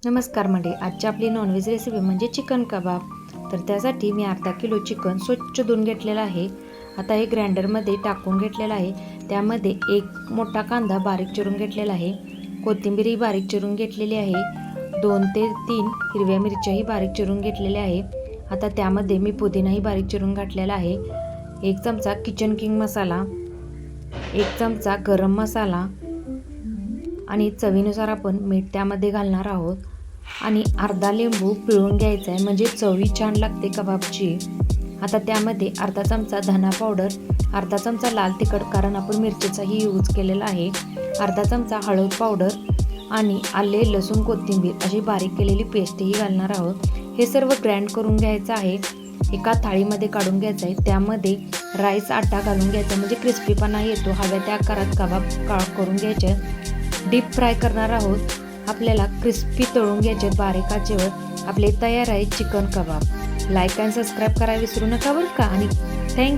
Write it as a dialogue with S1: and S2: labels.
S1: नमस्कार मंडळी, आजची आपली नॉनव्हेज रेसिपी म्हणजे चिकन कबाब. तर त्यासाठी मी अर्धा किलो चिकन स्वच्छ धुवून घेतलेलं आहे. आता हे ग्राइंडरमध्ये टाकून घेतलेलं आहे. त्यामध्ये एक मोठा कांदा बारीक चिरून घेतलेला आहे, कोथिंबीरही बारीक चिरून घेतलेली आहे, 2 ते 3 हिरव्या मिरच्याही बारीक चिरून घेतलेल्या आहे. आता त्यामध्ये मी पुदिनाही बारीक चिरून घातलेला आहे, 1 चमचा किचन किंग मसाला, 1 चमचा गरम मसाला आणि चवीनुसार आपण मीठ त्यामध्ये घालणार आहोत. आणि अर्धा लिंबू पिळून घ्यायचा आहे, म्हणजे चवी छान लागते कबाबची. आता त्यामध्ये अर्धा चमचा धना पावडर, अर्धा चमचा लाल तिखट, कारण आपण मिरचीचाही यूज केलेला आहे, अर्धा चमचा हळद पावडर आणि आले लसूण कोथिंबीर अशी बारीक केलेली पेस्टही घालणार आहोत. हे सर्व ग्राइंड करून घ्यायचं आहे. एका थाळीमध्ये काढून घ्यायचं आहे. त्यामध्ये राईस आटा घालून घ्यायचा, म्हणजे क्रिस्पीपणा येतो. हव्या त्या आकारात कबाब करून घ्यायचे. डीप फ्राय करणार आहोत. आपल्याला क्रिस्पी तळून घ्यायचे बारीक आचेवर. आपले तयार आहे चिकन कबाब. लाईक आणि सबस्क्राईब करायला विसरू नका बरं का. आणि थँक्यू.